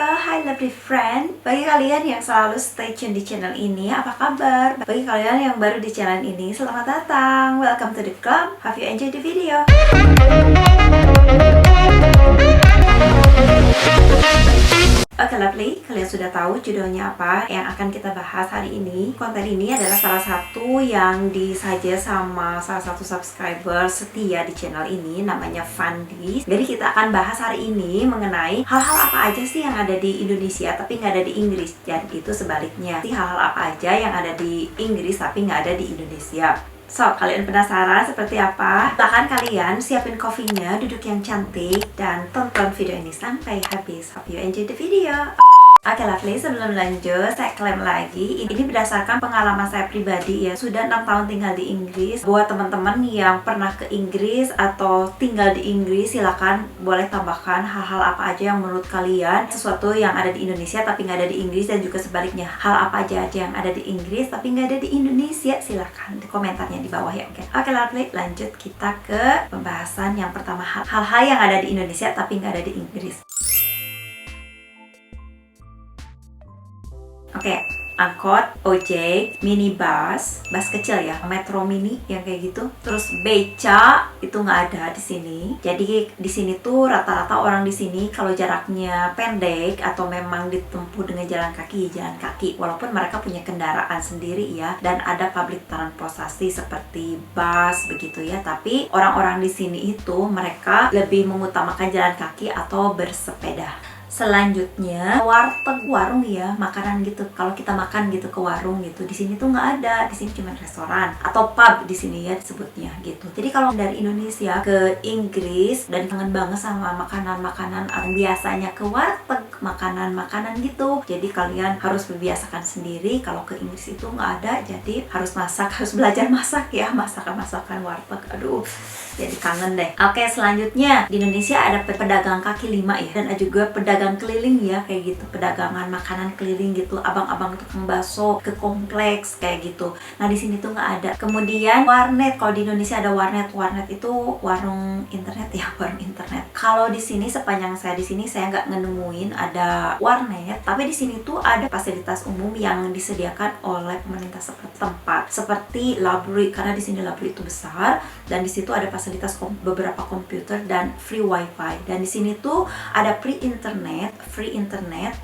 people, hi lovely friend. Bagi kalian yang selalu stay tune di channel ini, apa kabar? Bagi kalian yang baru di channel ini, selamat datang. Welcome to the club. Have you enjoyed the video? Oke lovely, kalian sudah tahu judulnya apa yang akan kita bahas hari ini. Konten ini adalah salah satu yang disajikan sama salah satu subscriber setia di channel ini, namanya Fandi. Jadi kita akan bahas hari ini mengenai hal-hal apa aja sih yang ada di Indonesia tapi nggak ada di Inggris. Jadi itu sebaliknya, hal-hal apa aja yang ada di Inggris tapi nggak ada di Indonesia. So, kalian penasaran seperti apa? Silahkan kalian siapin kopinya, duduk yang cantik, dan tonton video ini sampai habis. Hope you enjoy the video. Oke lovely, sebelum lanjut, saya klaim lagi, ini berdasarkan pengalaman saya pribadi ya. Sudah 6 tahun tinggal di Inggris. Buat teman-teman yang pernah ke Inggris atau tinggal di Inggris, silakan boleh tambahkan hal-hal apa aja yang menurut kalian sesuatu yang ada di Indonesia tapi nggak ada di Inggris, dan juga sebaliknya, hal apa aja yang ada di Inggris tapi nggak ada di Indonesia. Silakan di komentarnya di bawah ya. Oke lovely, lanjut kita ke pembahasan yang pertama, hal-hal yang ada di Indonesia tapi nggak ada di Inggris. Oke, angkot, ojek, minibus, bus kecil ya, metro mini yang kayak gitu. Terus beca itu nggak ada di sini. Jadi di sini tuh rata-rata orang di sini kalau jaraknya pendek atau memang ditempuh dengan jalan kaki. Walaupun mereka punya kendaraan sendiri ya, dan ada public transportasi seperti bus begitu ya. Tapi orang-orang di sini itu mereka lebih mengutamakan jalan kaki atau bersepeda. Selanjutnya warteg, warung ya, makanan gitu. Kalau kita makan gitu ke warung gitu, di sini tuh nggak ada. Di sini cuma restoran atau pub di sini ya disebutnya gitu. Jadi kalau dari Indonesia ke Inggris dan kangen banget sama makanan-makanan yang biasanya ke warteg, makanan-makanan gitu. Jadi kalian harus membiasakan sendiri. Kalau ke Inggris itu nggak ada, jadi harus masak, harus belajar masak ya, masakan warteg. Aduh, jadi kangen deh. Oke, selanjutnya di Indonesia ada pedagang kaki lima ya, dan ada juga pedagang keliling ya, kayak gitu, pedagangan makanan keliling gitu, abang-abang tukang bakso ke kompleks kayak gitu. Nah di sini tuh nggak ada. Kemudian warnet, kalau di Indonesia ada warnet itu warung internet ya, warung internet. Kalau di sini sepanjang saya di sini saya nggak nemuin ada warnet, tapi di sini tuh ada fasilitas umum yang disediakan oleh pemerintah setempat, seperti library, karena di sini library itu besar dan di situ ada fasilitas beberapa komputer dan free wifi. Dan di sini tuh ada free internet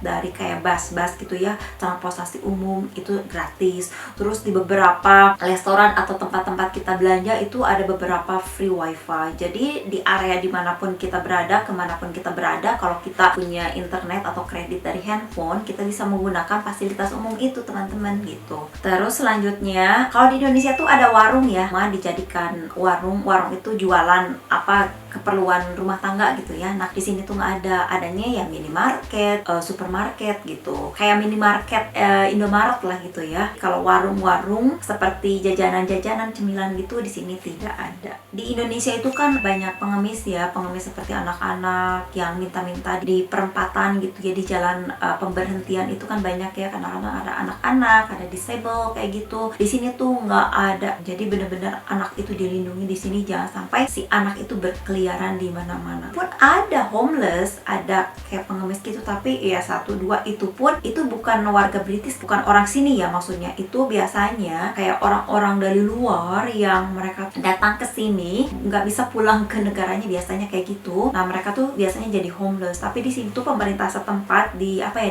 dari kayak bus gitu ya, transportasi umum itu gratis. Terus di beberapa restoran atau tempat-tempat kita belanja itu ada beberapa free wifi. Jadi di area dimanapun kita berada, kemanapun kita berada, kalau kita punya internet atau kredit dari handphone, kita bisa menggunakan fasilitas umum itu teman-teman gitu. Terus selanjutnya, kalau di Indonesia tuh ada warung ya, mah dijadikan warung itu jualan apa keperluan rumah tangga gitu ya. Nah di sini tuh nggak ada, adanya ya minimarket, supermarket gitu, kayak minimarket Indomaret lah gitu ya. Kalau warung-warung seperti jajanan-jajanan cemilan gitu di sini tidak ada. Di Indonesia itu kan banyak pengemis ya, pengemis seperti anak-anak yang minta-minta di perempatan gitu ya, di jalan pemberhentian itu kan banyak ya, karena ada anak-anak, ada disable kayak gitu. Di sini tuh nggak ada. Jadi benar-benar anak itu dilindungi di sini, jangan sampai si anak itu berkeliaran di mana-mana. Pun ada homeless, ada kayak pengemis gitu, tapi ya 1-2 itu pun itu bukan warga British, bukan orang sini ya, maksudnya itu biasanya kayak orang-orang dari luar yang mereka datang ke sini nggak bisa pulang ke negaranya, biasanya kayak gitu. Nah mereka tuh biasanya jadi homeless, tapi di sini tuh pemerintah setempat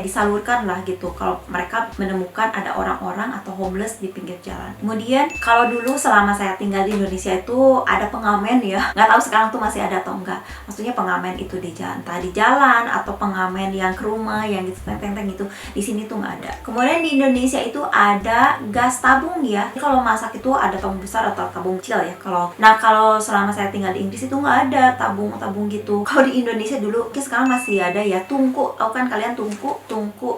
disalurkan lah gitu kalau mereka menemukan ada orang-orang atau homeless di pinggir jalan. Kemudian kalau dulu selama saya tinggal di Indonesia itu ada pengamen ya, nggak tahu sekarang tuh masih ada atau enggak. Maksudnya pengamen itu di jalan, entah di jalan atau pengamen yang ke rumah yang gitu, teng-teng gitu. Di sini tuh nggak ada. Kemudian di Indonesia itu ada gas tabung ya. Jadi kalau masak itu ada tabung besar atau tabung kecil ya. Kalau selama saya tinggal di Inggris itu nggak ada tabung gitu. Kalau di Indonesia dulu, sekarang masih ada ya, tungku. Tahu kan kalian tungku?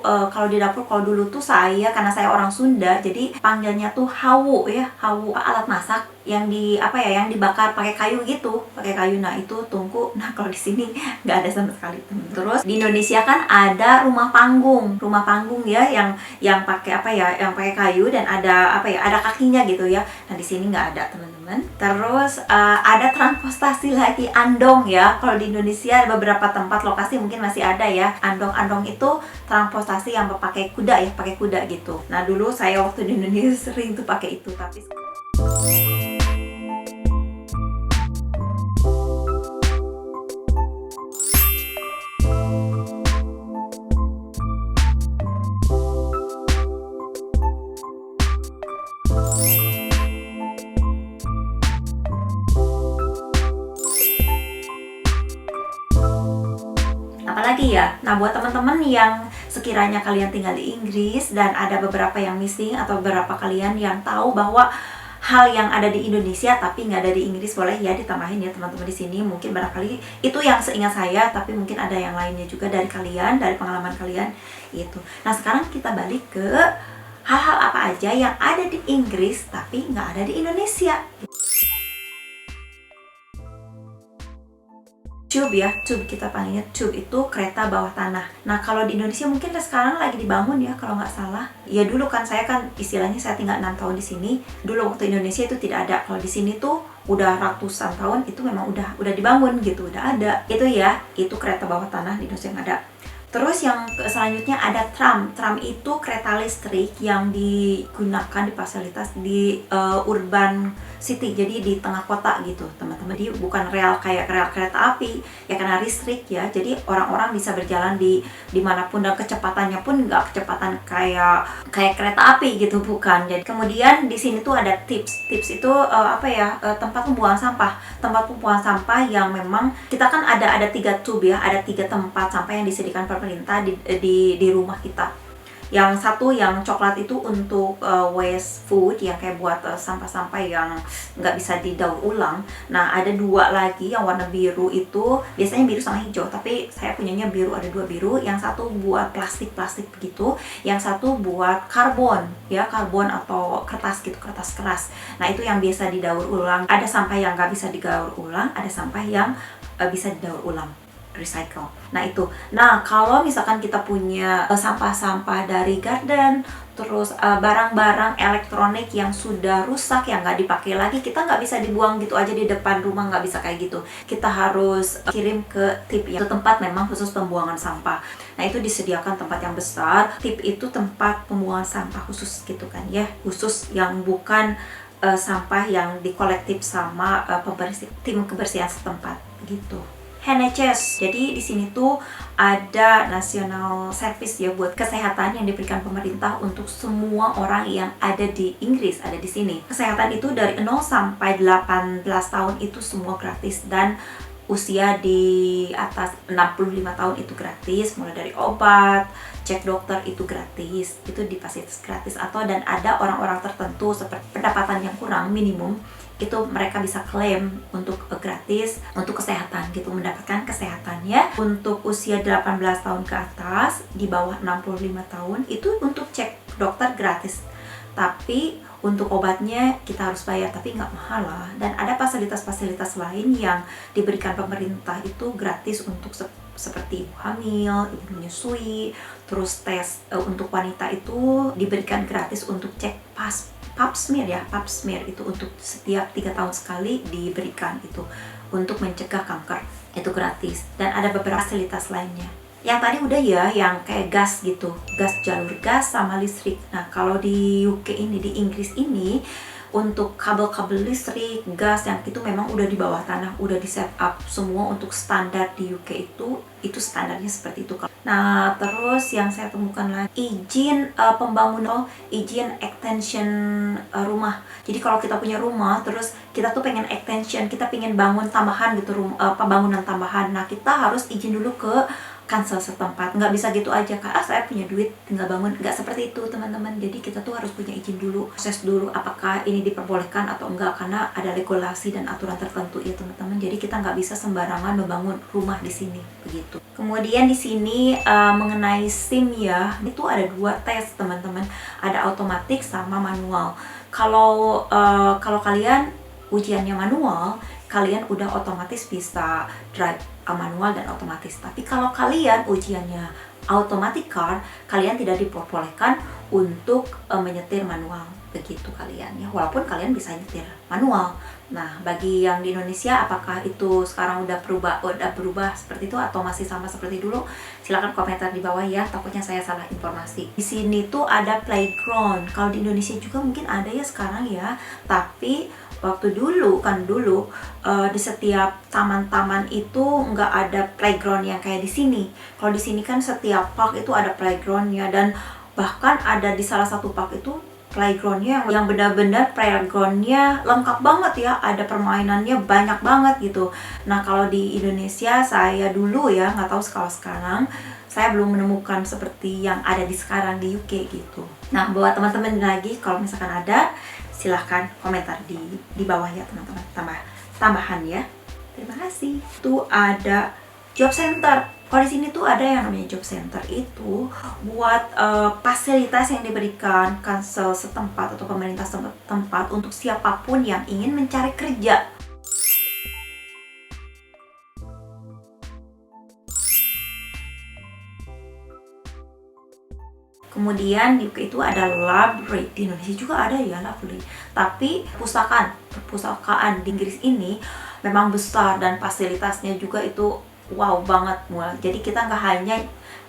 Kalau di dapur, kalau dulu tuh karena saya orang Sunda, jadi panggilnya tuh hawu ya, hawu, alat masak yang yang dibakar pakai kayu gitu, nah itu tungku. Nah kalau di sini nggak ada sama sekali temen. Terus di Indonesia kan ada rumah panggung ya, yang pakai yang pakai kayu dan ada ada kakinya gitu ya. Nah di sini nggak ada teman-teman. teman-teman. Terus ada transportasi lagi, andong ya. Kalau di Indonesia beberapa tempat lokasi mungkin masih ada ya. Andong itu transportasi yang pakai kuda ya, pakai kuda gitu. Nah dulu saya waktu di Indonesia sering tuh pakai itu, tapi apalagi ya. Nah buat teman-teman yang sekiranya kalian tinggal di Inggris dan ada beberapa yang missing atau beberapa kalian yang tahu bahwa hal yang ada di Indonesia tapi nggak ada di Inggris, boleh ya ditambahin ya teman-teman di sini. Mungkin barangkali itu yang seingat saya, tapi mungkin ada yang lainnya juga dari kalian, dari pengalaman kalian itu. Nah sekarang kita balik ke hal-hal apa aja yang ada di Inggris tapi nggak ada di Indonesia. Tube ya, tube kita panggilnya tube, itu kereta bawah tanah. Nah kalau di Indonesia mungkin sekarang lagi dibangun ya kalau nggak salah. Ya dulu kan saya kan istilahnya saya tinggal 6 tahun di sini. Dulu waktu Indonesia itu tidak ada. Kalau di sini tuh udah ratusan tahun itu memang udah dibangun gitu, udah ada. Itu ya, itu kereta bawah tanah di Indonesia yang ada. Terus yang selanjutnya ada tram. Tram itu kereta listrik yang digunakan di fasilitas di urban city, jadi di tengah kota gitu teman-teman. Jadi bukan rel kayak rel kereta api ya, karena listrik ya. Jadi orang-orang bisa berjalan di dimanapun dan kecepatannya pun nggak kecepatan kayak kereta api gitu, bukan. Jadi kemudian di sini tuh ada tips. Tips itu tempat pembuangan sampah. Tempat pembuangan sampah yang memang kita kan ada 3 tube ya, ada 3 tempat sampah yang disediakan pemerintah di rumah kita. Yang satu yang coklat itu untuk waste food, yang kayak buat sampah-sampah yang nggak bisa didaur ulang. Nah ada 2 lagi yang warna biru, itu biasanya biru sama hijau, tapi saya punyanya biru, ada 2 biru. Yang satu buat plastik begitu, yang satu buat karbon ya, karbon atau kertas gitu, kertas keras. Nah itu yang biasa didaur ulang. Ada sampah yang nggak bisa didaur ulang, ada sampah yang bisa didaur ulang, recycle. Nah itu. Nah kalau misalkan kita punya sampah-sampah dari garden, terus barang-barang elektronik yang sudah rusak, yang nggak dipakai lagi, kita nggak bisa dibuang gitu aja di depan rumah, nggak bisa kayak gitu. Kita harus kirim ke tip ya. Itu tempat memang khusus pembuangan sampah. Nah itu disediakan tempat yang besar. Tip itu tempat pembuangan sampah khusus gitu kan ya, khusus yang bukan sampah yang dikolektif sama tim kebersihan setempat gitu. NHS. Jadi di sini tuh ada National Service ya, buat kesehatan yang diberikan pemerintah untuk semua orang yang ada di Inggris, ada di sini. Kesehatan itu dari 0 sampai 18 tahun itu semua gratis, dan usia di atas 65 tahun itu gratis, mulai dari obat, cek dokter itu gratis, itu di fasilitas gratis. Atau dan ada orang-orang tertentu seperti pendapatan yang kurang minimum, itu mereka bisa klaim untuk gratis untuk kesehatan gitu, mendapatkan kesehatan ya. Untuk usia 18 tahun ke atas, di bawah 65 tahun itu untuk cek dokter gratis, tapi untuk obatnya kita harus bayar, tapi nggak mahal lah. Dan ada fasilitas-fasilitas lain yang diberikan pemerintah itu gratis untuk seperti ibu hamil, ibu menyusui, terus tes untuk wanita itu diberikan gratis untuk cek pap smear ya, pap smear itu untuk setiap 3 tahun sekali diberikan, itu untuk mencegah kanker, itu gratis. Dan ada beberapa fasilitas lainnya. Yang tadi udah ya, yang kayak gas gitu, gas, jalur gas sama listrik. Nah kalau di UK ini, di Inggris ini, untuk kabel-kabel listrik, gas yang itu memang udah di bawah tanah, udah di set up semua untuk standar di UK itu standarnya seperti itu. Nah terus yang saya temukan lagi, izin pembangunan, izin extension rumah. Jadi kalau kita punya rumah, terus kita tuh pengen extension, kita pengen bangun tambahan gitu, bangunan tambahan. Nah kita harus izin dulu ke kansel setempat, nggak bisa gitu aja Kak, saya punya duit tinggal bangun, nggak seperti itu teman-teman. Jadi kita tuh harus punya izin dulu, proses dulu apakah ini diperbolehkan atau enggak, karena ada regulasi dan aturan tertentu ya teman-teman. Jadi kita nggak bisa sembarangan membangun rumah di sini begitu. Kemudian di sini mengenai SIM ya, itu ada 2 tes teman-teman, ada otomatis sama manual. Kalau kalian ujiannya manual, kalian udah otomatis bisa drive manual dan otomatis. Tapi kalau kalian ujiannya automatic car, kalian tidak diperbolehkan untuk menyetir manual. begitu kalian ya, walaupun kalian bisa nyetir manual. Nah, bagi yang di Indonesia, apakah itu sekarang udah berubah seperti itu atau masih sama seperti dulu? Silahkan komentar di bawah ya, takutnya saya salah informasi. Di sini tuh ada playground. Kalau di Indonesia juga mungkin ada ya sekarang ya, tapi waktu dulu di setiap taman-taman itu nggak ada playground yang kayak di sini. Kalau di sini kan setiap park itu ada playgroundnya, dan bahkan ada di salah satu park itu playgroundnya yang benar-benar playgroundnya lengkap banget ya, ada permainannya banyak banget gitu. Nah, kalau di Indonesia saya dulu ya, nggak tahu kalau sekarang, saya belum menemukan seperti yang ada di sekarang di UK gitu. Nah, buat teman-teman lagi, kalau misalkan ada, silahkan komentar di bawah ya teman-teman, tambahan ya. Terima kasih. Tuh ada job center. Kalau di sini tuh ada yang namanya job center, itu buat fasilitas yang diberikan kansel setempat atau pemerintah setempat untuk siapapun yang ingin mencari kerja. Kemudian itu ada library. Di Indonesia juga ada ya library. Tapi perpustakaan di Inggris ini memang besar dan fasilitasnya juga itu wow banget. Jadi kita nggak hanya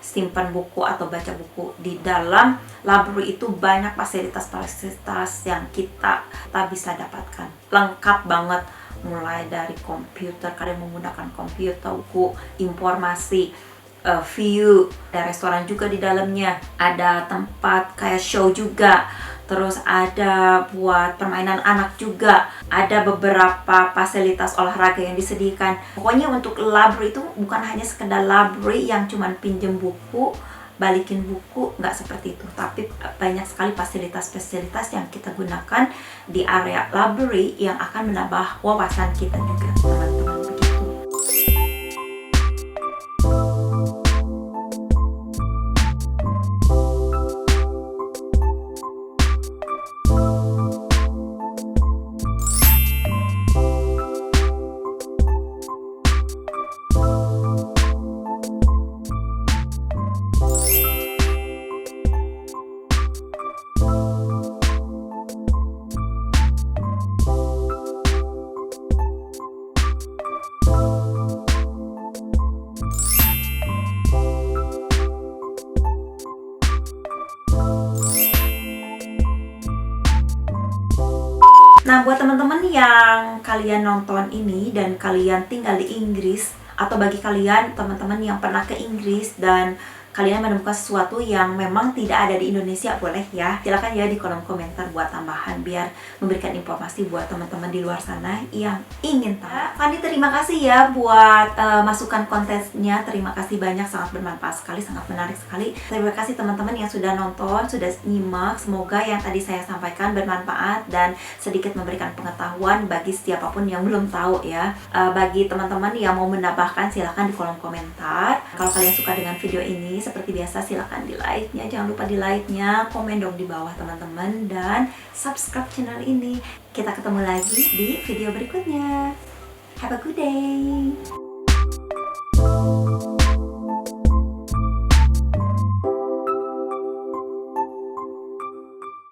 simpan buku atau baca buku, di dalam library itu banyak fasilitas-fasilitas yang kita bisa dapatkan. Lengkap banget, mulai dari komputer, kalian menggunakan komputer, buku, informasi, view, ada restoran juga di dalamnya, ada tempat kayak show juga, terus ada buat permainan anak juga, ada beberapa fasilitas olahraga yang disediakan. Pokoknya untuk library itu bukan hanya sekedar library yang cuman pinjem buku, balikin buku, nggak seperti itu, tapi banyak sekali fasilitas-fasilitas yang kita gunakan di area library yang akan menambah wawasan kita juga, teman-teman. Nah, buat teman-teman yang kalian nonton ini dan kalian tinggal di Inggris, atau bagi kalian teman-teman yang pernah ke Inggris dan kalian menemukan sesuatu yang memang tidak ada di Indonesia, boleh ya, silakan ya di kolom komentar buat tambahan, biar memberikan informasi buat teman-teman di luar sana yang ingin tahu. Fani, terima kasih ya buat masukan kontennya, terima kasih banyak, sangat bermanfaat sekali, sangat menarik sekali. Terima kasih teman-teman yang sudah nonton, sudah nyimak. Semoga yang tadi saya sampaikan bermanfaat dan sedikit memberikan pengetahuan bagi siapapun yang belum tahu ya. Bagi teman-teman yang mau menambahkan, silahkan di kolom komentar. Kalau kalian suka dengan video ini, seperti biasa silahkan di like-nya, jangan lupa di like-nya, komen dong di bawah teman-teman, dan subscribe channel ini. Kita ketemu lagi di video berikutnya. Have a good day.